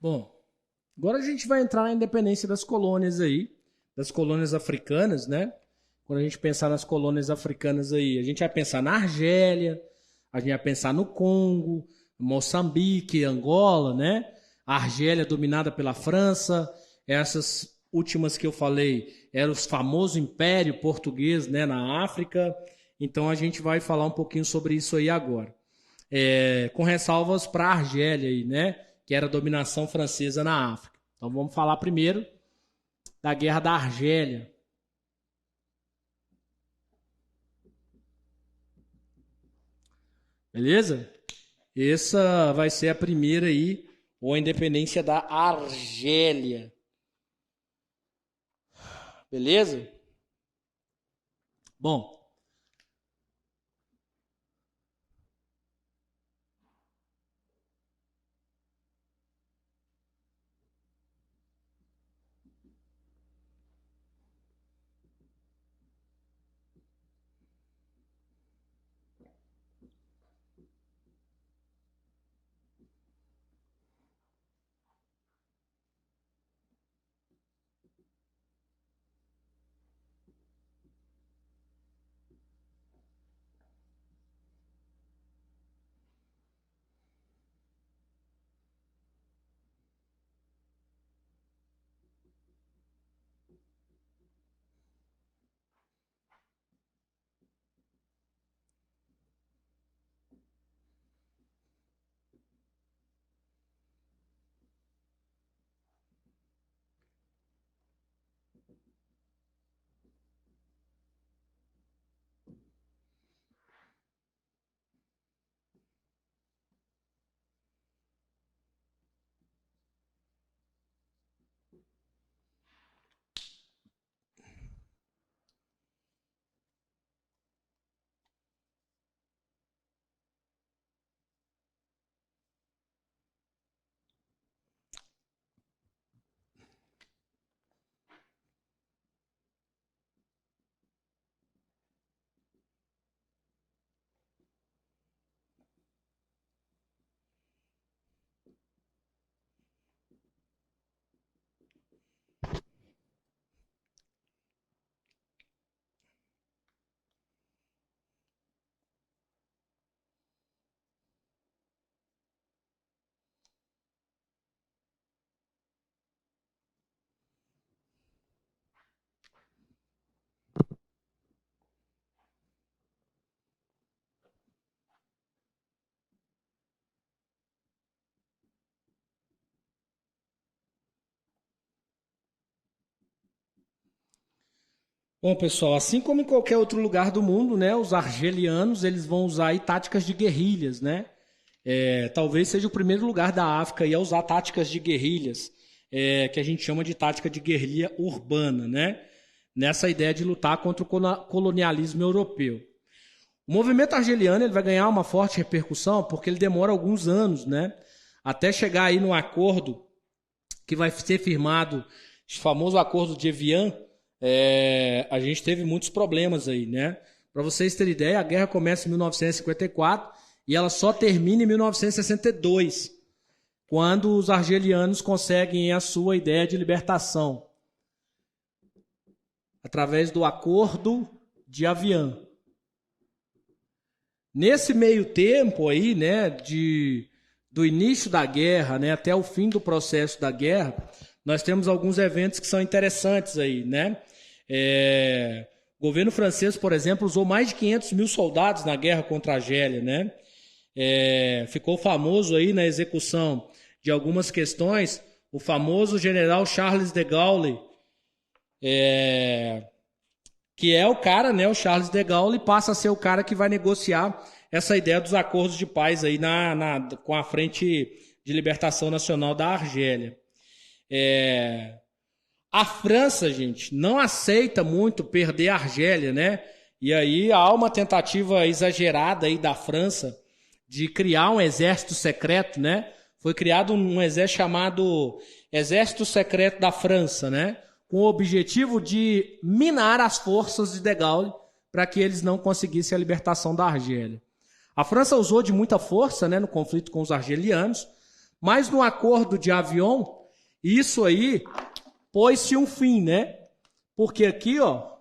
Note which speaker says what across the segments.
Speaker 1: Bom, agora a gente vai entrar na independência das colônias aí, das colônias africanas, né? Quando a gente pensar nas colônias africanas aí, a gente vai pensar na Argélia, a gente vai pensar no Congo, Moçambique, Angola, né? A Argélia dominada pela França, essas últimas que eu falei eram os famosos Império Português, né, na África. Então a gente vai falar um pouquinho sobre isso aí agora. Com ressalvas para a Argélia aí, né? Que era a dominação francesa na África. Então vamos falar primeiro da Guerra da Argélia. Beleza? Essa vai ser a primeira aí, ou a independência da Argélia. Beleza? Bom, pessoal, assim como em qualquer outro lugar do mundo, né, os argelianos eles vão usar aí táticas de guerrilhas, né? Talvez seja o primeiro lugar da África a usar táticas de guerrilhas, que a gente chama de tática de guerrilha urbana, né? Nessa ideia de lutar contra o colonialismo europeu. O movimento argeliano ele vai ganhar uma forte repercussão porque ele demora alguns anos, né? Até chegar aí num acordo que vai ser firmado, o famoso acordo de Evian. A gente teve muitos problemas aí, né? Para vocês terem ideia, a guerra começa em 1954 e ela só termina em 1962, quando os argelianos conseguem a sua ideia de libertação através do acordo de Evian. Nesse meio tempo aí, né, do início da guerra, né, até o fim do processo da guerra, nós temos alguns eventos que são interessantes aí, né? O governo francês, por exemplo, usou mais de 500 mil soldados na guerra contra a Argélia, né? Ficou famoso aí na execução de algumas questões o famoso general Charles de Gaulle, que é o cara, né? O Charles de Gaulle passa a ser o cara que vai negociar essa ideia dos acordos de paz aí com a Frente de Libertação Nacional da Argélia. A França, gente, não aceita muito perder a Argélia, né? E aí há uma tentativa exagerada aí da França de criar um exército secreto, né? Foi criado um exército chamado Exército Secreto da França, né? Com o objetivo de minar as forças de De Gaulle para que eles não conseguissem a libertação da Argélia. A França usou de muita força, né, no conflito com os argelianos, Mas no acordo de Avion, isso aí pôs-se um fim, né? Porque aqui, ó,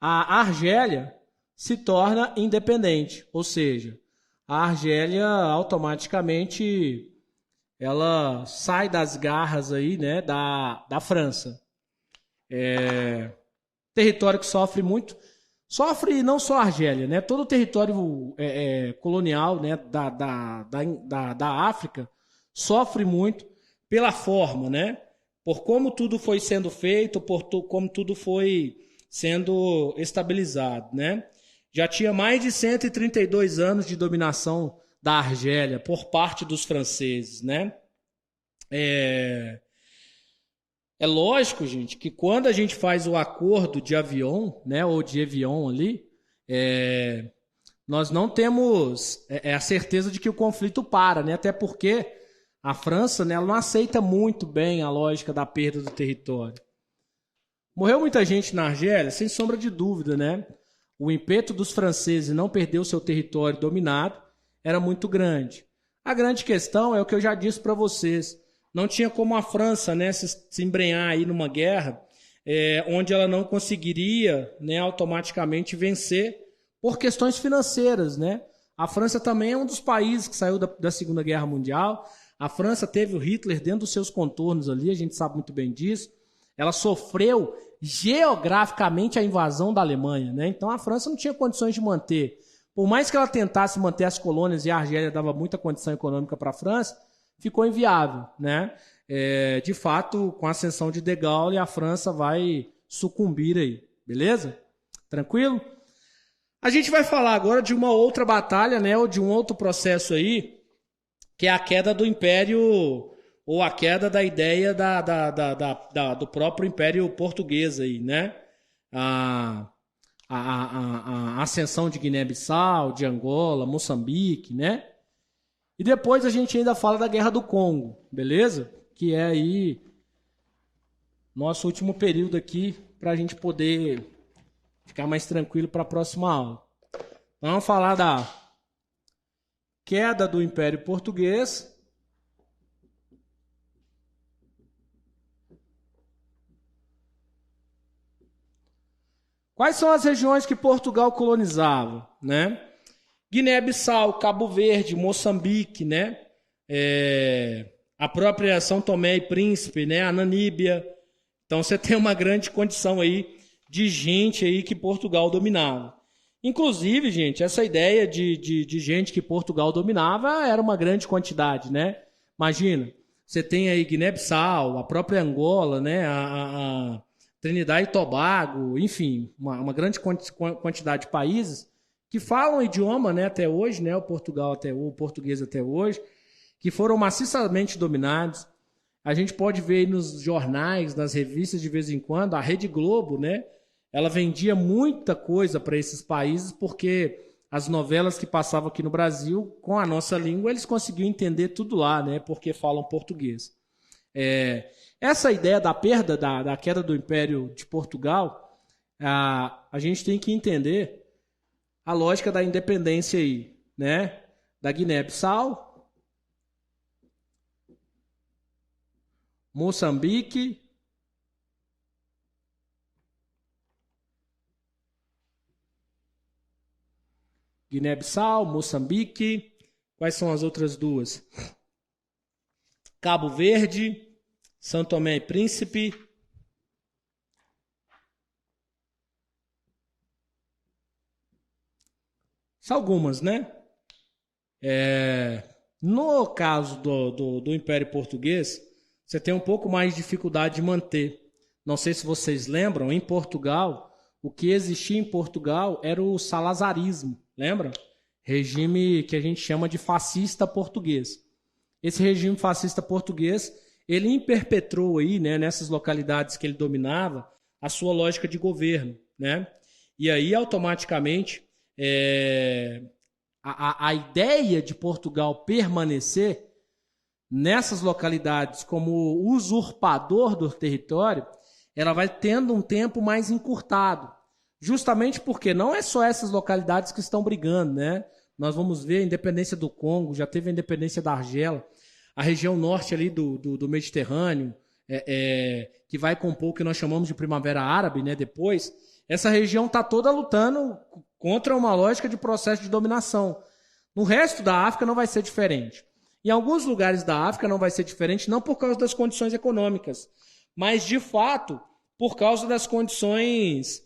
Speaker 1: a Argélia se torna independente, ou seja, a Argélia automaticamente ela sai das garras aí, né, da França. Território que sofre muito, sofre não só a Argélia, né, todo o território colonial, né, da África sofre muito pela forma, né, por como tudo foi sendo feito, como tudo foi sendo estabilizado, né. Já tinha mais de 132 anos de dominação da Argélia por parte dos franceses, né? É lógico, gente, que quando a gente faz o acordo de Avion, né, ou de Evian ali, nós não temos a certeza de que o conflito para, né? Até porque a França, né, ela não aceita muito bem a lógica da perda do território. Morreu muita gente na Argélia, sem sombra de dúvida, né? O ímpeto dos franceses em não perder o seu território dominado era muito grande. A grande questão é o que eu já disse para vocês. Não tinha como a França, né, se embrenhar aí numa guerra onde ela não conseguiria, né, automaticamente vencer por questões financeiras, né? A França também é um dos países que saiu da Segunda Guerra Mundial. A França teve o Hitler dentro dos seus contornos ali, a gente sabe muito bem disso. Ela sofreu geograficamente a invasão da Alemanha, né? Então a França não tinha condições de manter. Por mais que ela tentasse manter as colônias e a Argélia dava muita condição econômica para a França, ficou inviável, né? De fato, com a ascensão de De Gaulle, a França vai sucumbir aí, beleza? Tranquilo? A gente vai falar agora de uma outra batalha, né? Ou de um outro processo aí, que é a queda do Império, ou a queda da ideia do próprio Império Português aí, né? A ascensão de Guiné-Bissau, de Angola, Moçambique, né? E depois a gente ainda fala da Guerra do Congo, beleza? Que é aí nosso último período aqui para a gente poder ficar mais tranquilo para a próxima aula. Vamos falar da queda do Império Português. Quais são as regiões que Portugal colonizava, né? Guiné-Bissau, Cabo Verde, Moçambique, né? A própria São Tomé e Príncipe, né? A Namíbia. Então você tem uma grande condição aí de gente aí que Portugal dominava. Inclusive, gente, essa ideia de gente que Portugal dominava era uma grande quantidade, né? Imagina, você tem aí Guiné-Bissau, a própria Angola, né? A Trinidade e Tobago, enfim, uma grande quantidade de países que falam o idioma, né, até hoje, né, o português até hoje, que foram maciçamente dominados. A gente pode ver aí nos jornais, nas revistas de vez em quando, a Rede Globo, né, ela vendia muita coisa para esses países porque as novelas que passavam aqui no Brasil, com a nossa língua, eles conseguiam entender tudo lá, né, porque falam português. Essa ideia da perda, da queda do Império de Portugal, a gente tem que entender a lógica da independência aí, né? Da Guiné-Bissau, Moçambique, Guiné-Bissau, Moçambique. Quais são as outras duas? Cabo Verde, São Tomé e Príncipe. São algumas, né? No caso do Império Português, você tem um pouco mais de dificuldade de manter. Não sei se vocês lembram, em Portugal, o que existia em Portugal era o salazarismo, lembram? Regime que a gente chama de fascista português. Esse regime fascista português, ele imperpetrou aí, né, nessas localidades que ele dominava, a sua lógica de governo, né? E aí, automaticamente, a ideia de Portugal permanecer nessas localidades como usurpador do território, ela vai tendo um tempo mais encurtado. Justamente porque não é só essas localidades que estão brigando, né? Nós vamos ver a independência do Congo, já teve a independência da Argélia. a região norte ali do Mediterrâneo, que vai compor o que nós chamamos de Primavera Árabe, né, depois, essa região está toda lutando contra uma lógica de processo de dominação. No resto da África não vai ser diferente. Em alguns lugares da África não vai ser diferente, não por causa das condições econômicas, mas, de fato, por causa das condições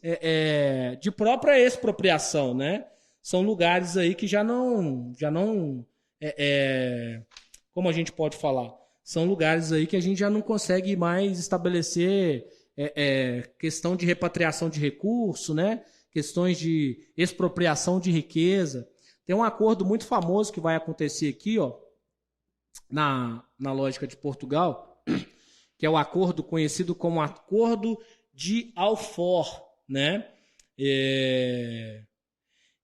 Speaker 1: de própria expropriação, né? São lugares aí que já não como a gente pode falar? São lugares aí que a gente já não consegue mais estabelecer questão de repatriação de recurso, né? Questões de expropriação de riqueza. Tem um acordo muito famoso que vai acontecer aqui, ó, na lógica de Portugal, que é o acordo conhecido como Acordo de Alfor, né?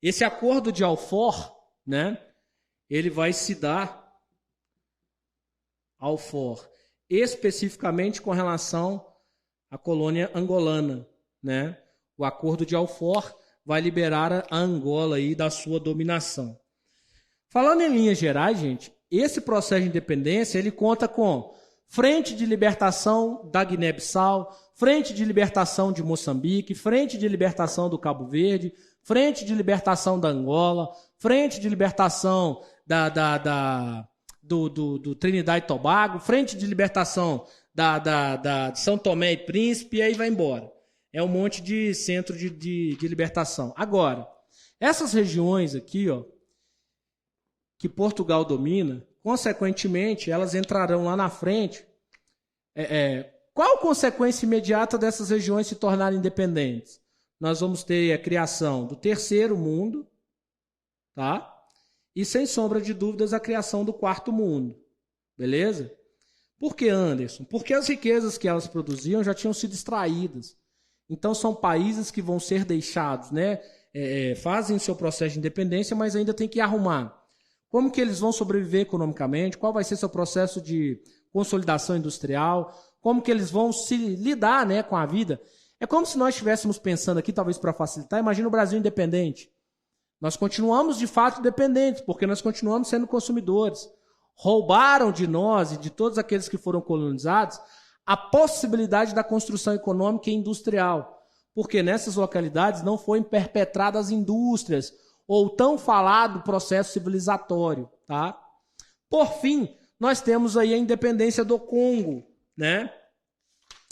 Speaker 1: Esse acordo de Alfor, né? Ele vai se dar Alfor especificamente com relação à colônia angolana, né? O acordo de Alfor vai liberar a Angola aí da sua dominação. Falando em linhas gerais, gente, esse processo de independência ele conta com Frente de Libertação da Guiné-Bissau, Frente de Libertação de Moçambique, Frente de Libertação do Cabo Verde, Frente de Libertação da Angola, Frente de Libertação do Trinidad e Tobago, Frente de Libertação de São Tomé e Príncipe, e aí vai embora. É um monte de centro de libertação. Agora, essas regiões aqui, ó, que Portugal domina, consequentemente, elas entrarão lá na frente. Qual a consequência imediata dessas regiões se tornarem independentes? Nós vamos ter a criação do terceiro mundo, tá? E, sem sombra de dúvidas, a criação do quarto mundo. Beleza? Por que, Anderson? Porque as riquezas que elas produziam já tinham sido extraídas. Então, são países que vão ser deixados, né? Fazem seu processo de independência, mas ainda tem que arrumar. Como que eles vão sobreviver economicamente? Qual vai ser seu processo de consolidação industrial? Como que eles vão se lidar, né, com a vida? É como se nós estivéssemos pensando aqui, talvez para facilitar, imagina o Brasil independente. Nós continuamos, de fato, dependentes, porque nós continuamos sendo consumidores. Roubaram de nós e de todos aqueles que foram colonizados a possibilidade da construção econômica e industrial, porque nessas localidades não foram perpetradas indústrias ou tão falado processo civilizatório, tá? Por fim, nós temos aí a independência do Congo, né?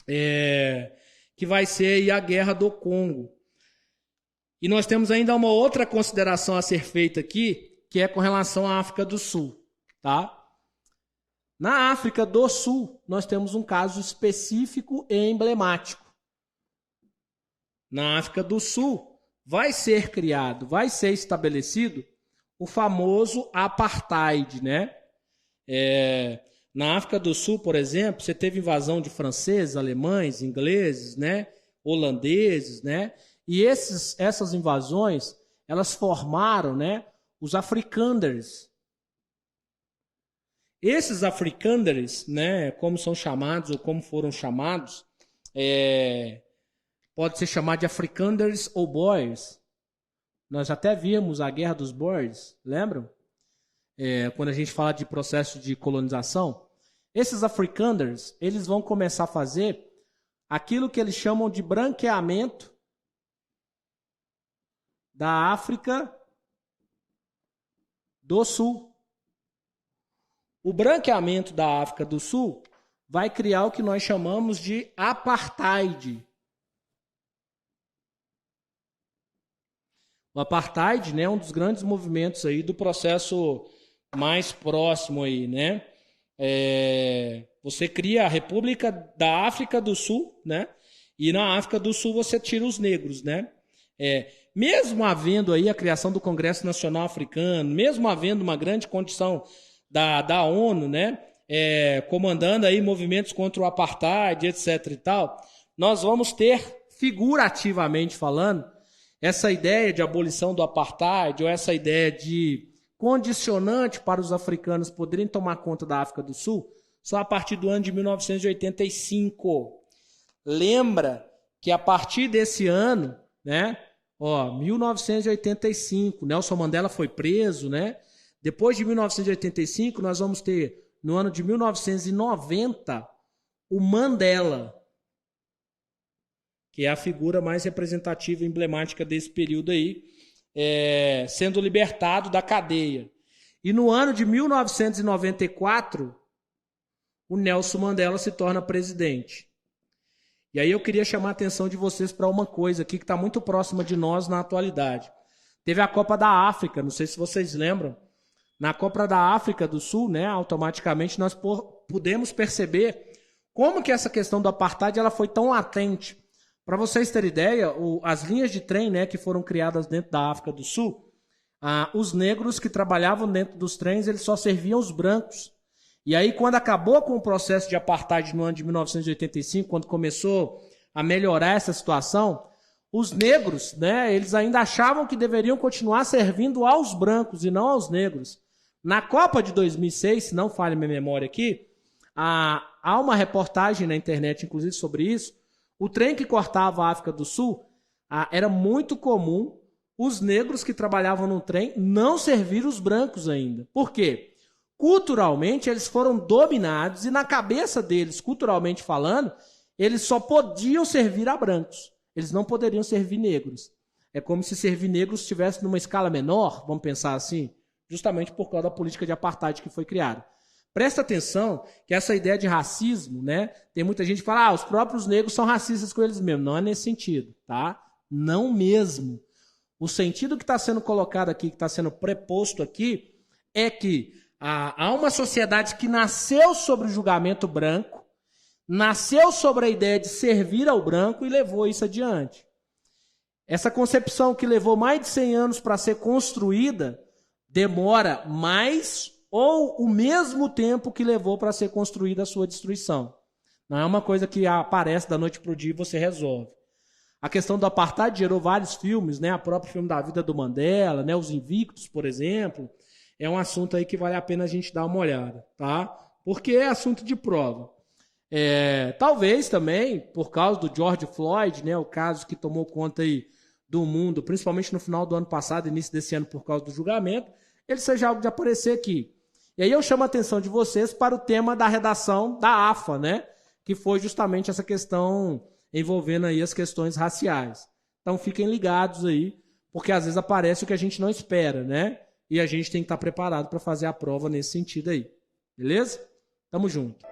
Speaker 1: Que vai ser aí a Guerra do Congo. E nós temos ainda uma outra consideração a ser feita aqui, que é com relação à África do Sul, tá? Na África do Sul, nós temos um caso específico e emblemático. Na África do Sul, vai ser criado, vai ser estabelecido o famoso apartheid, né? Na África do Sul, por exemplo, você teve invasão de franceses, alemães, ingleses, né? Holandeses, né? E essas invasões, elas formaram, né, os africanders. Esses africanders, né, como são chamados ou como foram chamados, pode ser chamado de africanders ou boers. Nós até vimos a Guerra dos Boers, lembram? Quando a gente fala de processo de colonização. Esses africanders, eles vão começar a fazer aquilo que eles chamam de branqueamento da África do Sul. O branqueamento da África do Sul vai criar o que nós chamamos de apartheid. O apartheid, né, é um dos grandes movimentos aí do processo mais próximo aí, né? Você cria a República da África do Sul, né? E na África do Sul você tira os negros, né? Mesmo havendo aí a criação do Congresso Nacional Africano, mesmo havendo uma grande condição da ONU, né, comandando aí movimentos contra o apartheid, etc. e tal, nós vamos ter, figurativamente falando, essa ideia de abolição do apartheid, ou essa ideia de condicionante para os africanos poderem tomar conta da África do Sul, só a partir do ano de 1985. Lembra que a partir desse ano, né, 1985, Nelson Mandela foi preso, né? Depois de 1985, nós vamos ter no ano de 1990, o Mandela, que é a figura mais representativa e emblemática desse período aí, sendo libertado da cadeia. E no ano de 1994, o Nelson Mandela se torna presidente. E aí eu queria chamar a atenção de vocês para uma coisa aqui que está muito próxima de nós na atualidade. Teve a Copa da África, não sei se vocês lembram. Na Copa da África do Sul, né, automaticamente nós pudemos perceber como que essa questão do apartheid ela foi tão latente. Para vocês terem ideia, as linhas de trem, né, que foram criadas dentro da África do Sul, os negros que trabalhavam dentro dos trens, eles só serviam os brancos. E aí, quando acabou com o processo de apartheid no ano de 1985, quando começou a melhorar essa situação, os negros, né, eles ainda achavam que deveriam continuar servindo aos brancos e não aos negros. Na Copa de 2006, se não falha minha memória aqui, há uma reportagem na internet, inclusive, sobre isso. O trem que cortava a África do Sul, era muito comum os negros que trabalhavam no trem não servir os brancos ainda. Por quê? Culturalmente, eles foram dominados e na cabeça deles, culturalmente falando, eles só podiam servir a brancos. Eles não poderiam servir negros. É como se servir negros estivesse numa escala menor, vamos pensar assim, justamente por causa da política de apartheid que foi criada. Presta atenção que essa ideia de racismo, né? Tem muita gente que fala, os próprios negros são racistas com eles mesmos. Não é nesse sentido, tá? Não mesmo. O sentido que está sendo colocado aqui, que está sendo preposto aqui, é que há uma sociedade que nasceu sobre o julgamento branco, nasceu sobre a ideia de servir ao branco e levou isso adiante. Essa concepção que levou mais de 100 anos para ser construída, demora mais ou o mesmo tempo que levou para ser construída a sua destruição. Não é uma coisa que aparece da noite para o dia e você resolve. A questão do apartheid gerou vários filmes, né? O próprio filme da vida do Mandela, né? Os Invictos, por exemplo. É um assunto aí que vale a pena a gente dar uma olhada, tá? Porque é assunto de prova. Talvez também, por causa do George Floyd, né? O caso que tomou conta aí do mundo, principalmente no final do ano passado, início desse ano, por causa do julgamento, ele seja algo de aparecer aqui. E aí eu chamo a atenção de vocês para o tema da redação da AFA, né? Que foi justamente essa questão envolvendo aí as questões raciais. Então fiquem ligados aí, porque às vezes aparece o que a gente não espera, né? E a gente tem que estar preparado para fazer a prova nesse sentido aí. Beleza? Tamo junto.